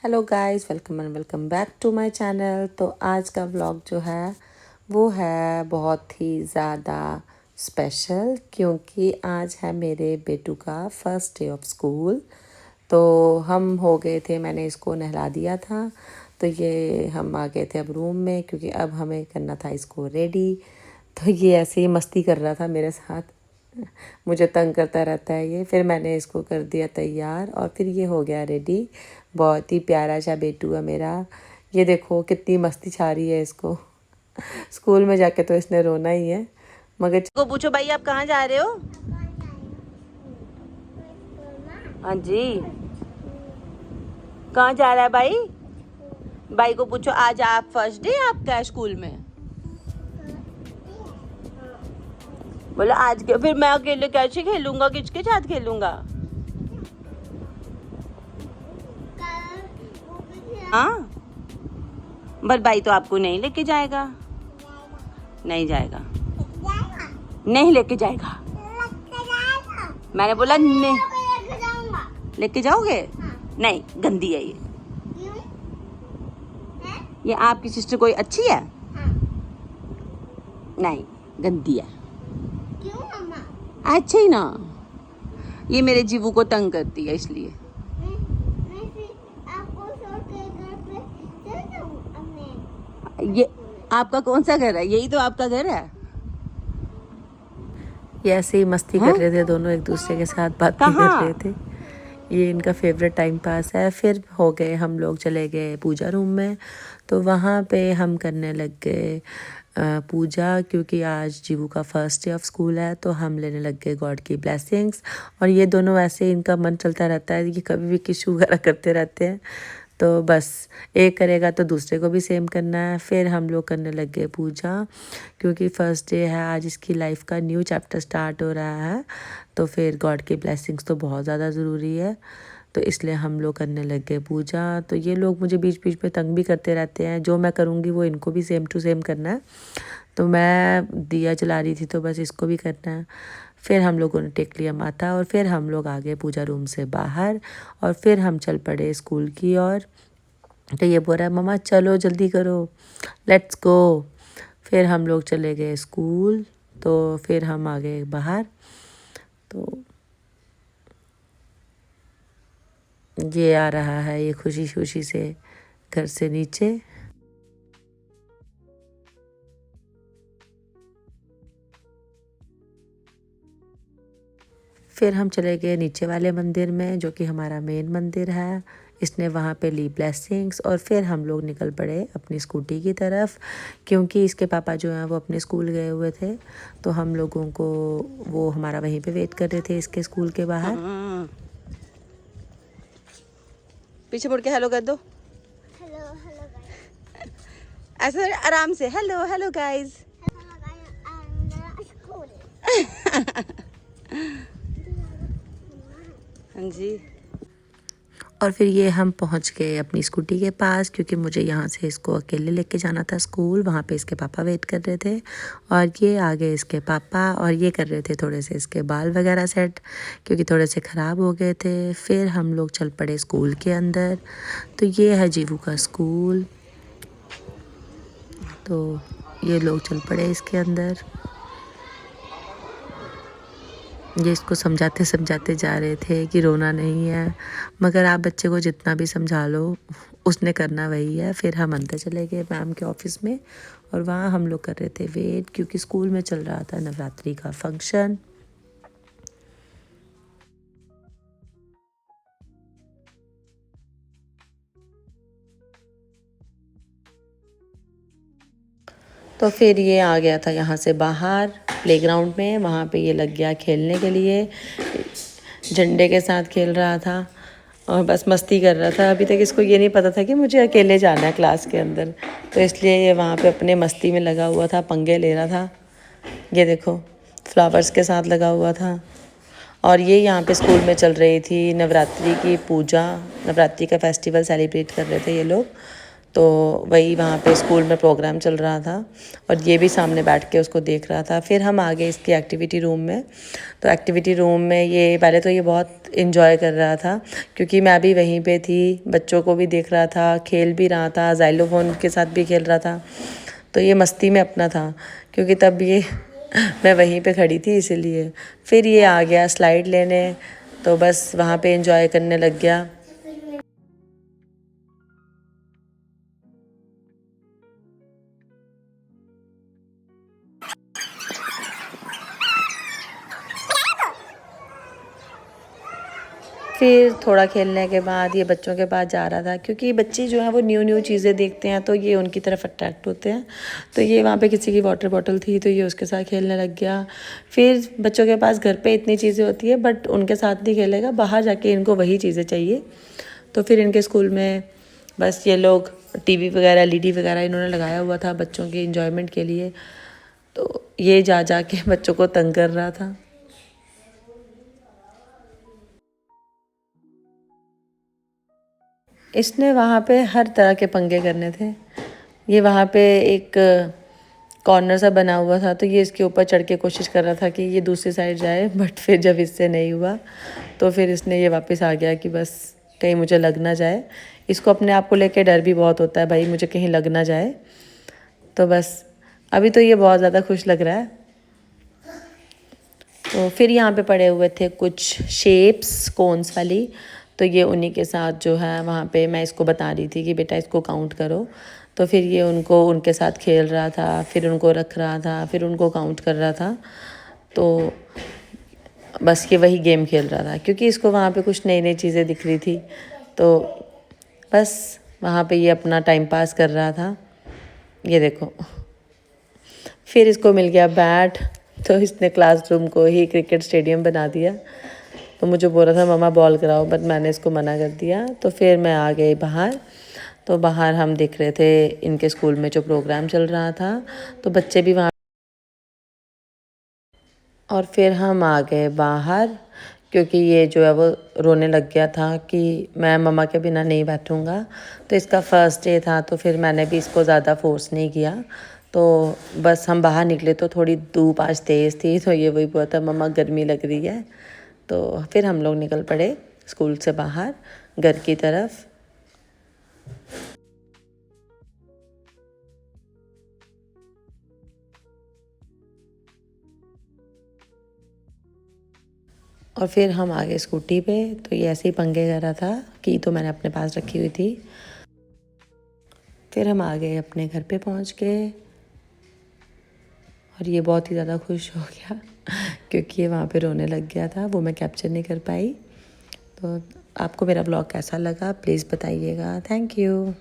Hello guys, welcome and welcome back to my channel. तो आज का व्लॉग जो है वो है बहुत ही ज़्यादा स्पेशल, क्योंकि आज है मेरे बेटू का फर्स्ट डे ऑफ स्कूल। तो हम हो गए थे, मैंने इसको नहला दिया था, तो ये हम आ गए थे अब रूम में, क्योंकि अब हमें करना था इसको रेडी। तो ये ऐसे ही मस्ती कर रहा था मेरे साथ, मुझे तंग करता रहता है ये। फिर मैंने इसको कर दिया तैयार और फिर ये हो गया रेडी। बहुत ही प्यारा सा बेटू है मेरा। ये देखो कितनी मस्ती छा रही है इसको। स्कूल में जाके तो इसने रोना ही है। मगर को पूछो भाई, आप कहाँ जा रहे हो? हाँ जी, कहाँ जा रहा है भाई? भाई को पूछो, आज आप फर्स्ट डे आपका है स्कूल में? बोलो आज के, फिर मैं अकेले कैसे खेलूंगा, किसके साथ खेलूंगा? हाँ, बट भाई तो आपको नहीं लेके जाएगा। नहीं जाएगा, नहीं लेके जाएगा। मैंने बोला नहीं लेके जाओगे। नहीं, गंदी है ये आपकी सिस्टर कोई अच्छी है? नहीं, गंदी है। क्यों मम्मा? अच्छी ही ना, ये मेरे जीवू को तंग करती है इसलिए। मैं फिर आपको छोड़ के घर पे चल जाऊं अपने। ये आपका कौन सा घर है? यही तो आपका घर है। ये ऐसे ही मस्ती कर रहे थे दोनों, एक दूसरे के साथ बातें कर रहे थे। ये इनका फेवरेट टाइम पास है। फिर हो गए हम लोग, चले गए पूजा रूम में। तो वहाँ पे हम करने लग गए पूजा, क्योंकि आज जीवू का फर्स्ट डे ऑफ स्कूल है। तो हम लेने लग गए गॉड की ब्लेसिंग्स। और ये दोनों ऐसे, इनका मन चलता रहता है कि कभी भी किशु वगैरह करते रहते हैं। तो बस एक करेगा तो दूसरे को भी सेम करना है। फिर हम लोग करने लग गए पूजा, क्योंकि फर्स्ट डे है आज, इसकी लाइफ का न्यू चैप्टर स्टार्ट हो रहा है। तो फिर गॉड की ब्लेसिंग्स तो बहुत ज़्यादा ज़रूरी है, तो इसलिए हम लोग करने लग गए पूजा। तो ये लोग मुझे बीच बीच में तंग भी करते रहते हैं, जो मैं करूँगी वो इनको भी सेम टू सेम करना है। तो मैं दिया जला रही थी, तो बस इसको भी करना है। फिर हम लोगों ने टेक लिया माथा और फिर हम लोग आ गए पूजा रूम से बाहर, और फिर हम चल पड़े स्कूल की ओर। तो ये बोल रहा है, मम्मा चलो जल्दी करो, लेट्स गो। फिर हम लोग चले गए स्कूल। तो फिर हम आ गए बाहर। तो ये आ रहा है, ये खुशी खुशी से घर से नीचे। फिर हम चले गए नीचे वाले मंदिर में, जो कि हमारा मेन मंदिर है। इसने वहाँ पे ली ब्लेसिंग्स और फिर हम लोग निकल पड़े अपनी स्कूटी की तरफ, क्योंकि इसके पापा जो हैं वो अपने स्कूल गए हुए थे। तो हम लोगों को, वो हमारा वहीं पे वेट कर रहे थे इसके स्कूल के बाहर। पीछे मुड़ के हेलो कर दो। Hello hello guys. ऐसे आराम से, hello hello guys. Hello guys, I am school. हाँ जी। और फिर ये हम पहुंच गए अपनी स्कूटी के पास, क्योंकि मुझे यहाँ से इसको अकेले लेके जाना था स्कूल। वहाँ पे इसके पापा वेट कर रहे थे, और ये आ गए इसके पापा, और ये कर रहे थे थोड़े से इसके बाल वगैरह सेट, क्योंकि थोड़े से ख़राब हो गए थे। फिर हम लोग चल पड़े स्कूल के अंदर। तो ये है जीवू का स्कूल। तो ये लोग चल पड़े इसके अंदर। ये इसको समझाते समझाते जा रहे थे कि रोना नहीं है, मगर आप बच्चे को जितना भी समझा लो, उसने करना वही है। फिर हम अंदर चले गए मैम के ऑफिस में, और वहाँ हम लोग कर रहे थे वेट, क्योंकि स्कूल में चल रहा था नवरात्रि का फंक्शन। तो फिर ये आ गया था यहाँ से बाहर प्लेग्राउंड में, वहाँ पे ये लग गया खेलने के लिए, झंडे के साथ खेल रहा था और बस मस्ती कर रहा था। अभी तक इसको ये नहीं पता था कि मुझे अकेले जाना है क्लास के अंदर, तो इसलिए ये वहाँ पे अपने मस्ती में लगा हुआ था, पंगे ले रहा था। ये देखो फ्लावर्स के साथ लगा हुआ था। और ये यहाँ पे स्कूल में चल रही थी नवरात्रि की पूजा, नवरात्रि का फेस्टिवल सेलिब्रेट कर रहे थे ये लोग। तो वही वहाँ पे स्कूल में प्रोग्राम चल रहा था और ये भी सामने बैठ के उसको देख रहा था। फिर हम आ गए इसकी एक्टिविटी रूम में। तो एक्टिविटी रूम में ये पहले तो ये बहुत इन्जॉय कर रहा था क्योंकि मैं भी वहीं पे थी, बच्चों को भी देख रहा था, खेल भी रहा था, ज़ाइलोफ़ोन के साथ भी खेल रहा था। तो ये मस्ती में अपना था क्योंकि तब ये मैं वहीं पे खड़ी थी इसीलिए। फिर ये आ गया स्लाइड लेने, तो बस वहाँ पे एंजॉय करने लग गया। फिर थोड़ा खेलने के बाद ये बच्चों के पास जा रहा था क्योंकि बच्चे जो हैं वो न्यू न्यू चीज़ें देखते हैं तो ये उनकी तरफ अट्रैक्ट होते हैं। तो ये वहाँ पे किसी की वाटर बॉटल थी तो ये उसके साथ खेलने लग गया। फिर बच्चों के पास घर पे इतनी चीज़ें होती है बट उनके साथ नहीं खेलेगा, बाहर जाके इनको वही चीज़ें चाहिए। तो फिर इनके स्कूल में बस ये लोग टीवी वगैरह एलईडी वगैरह इन्होंने लगाया हुआ था बच्चों के इंजॉयमेंट के लिए। तो ये जा जा के बच्चों को तंग कर रहा था। इसने वहाँ पे हर तरह के पंगे करने थे। ये वहाँ पे एक कॉर्नर सा बना हुआ था तो ये इसके ऊपर चढ़ के कोशिश कर रहा था कि ये दूसरी साइड जाए, बट फिर जब इससे नहीं हुआ तो फिर इसने ये वापस आ गया कि बस कहीं मुझे लग ना जाए। इसको अपने आप को लेके डर भी बहुत होता है, भाई मुझे कहीं लग ना जाए। तो बस अभी तो ये बहुत ज़्यादा खुश लग रहा है। तो फिर यहाँ पे पड़े हुए थे कुछ शेप्स कोन्स वाली, तो ये उन्हीं के साथ जो है वहाँ पे मैं इसको बता रही थी कि बेटा इसको काउंट करो। तो फिर ये उनको उनके साथ खेल रहा था, फिर उनको रख रहा था, फिर उनको काउंट कर रहा था। तो बस ये वही गेम खेल रहा था क्योंकि इसको वहाँ पे कुछ नई नई चीज़ें दिख रही थी। तो बस वहाँ पे ये अपना टाइम पास कर रहा था। ये देखो, फिर इसको मिल गया बैट, तो इसने क्लासरूम को ही क्रिकेट स्टेडियम बना दिया। तो मुझे बोल रहा था मम्मा बॉल कराओ, बट मैंने इसको मना कर दिया। तो फिर मैं आ गई बाहर। तो बाहर हम देख रहे थे इनके स्कूल में जो प्रोग्राम चल रहा था, तो बच्चे भी वहाँ। और फिर हम आ गए बाहर क्योंकि ये जो है वो रोने लग गया था कि मैं मम्मा के बिना नहीं बैठूँगा। तो इसका फर्स्ट डे था तो फिर मैंने भी इसको ज़्यादा फोर्स नहीं किया। तो बस हम बाहर निकले तो थोड़ी धूप आज तेज़ थी तो ये वही बोला था मम्मा गर्मी लग रही है। तो फिर हम लोग निकल पड़े स्कूल से बाहर घर की तरफ। और फिर हम आ गए स्कूटी पे। तो ये ऐसे ही पंगे कर रहा था कि तो मैंने अपने पास रखी हुई थी। फिर हम आ गए अपने घर पे पहुंच गए और ये बहुत ही ज़्यादा खुश हो गया क्योंकि ये वहाँ पे रोने लग गया था, वो मैं कैप्चर नहीं कर पाई। तो आपको मेरा ब्लॉग कैसा लगा प्लीज़ बताइएगा। Thank you.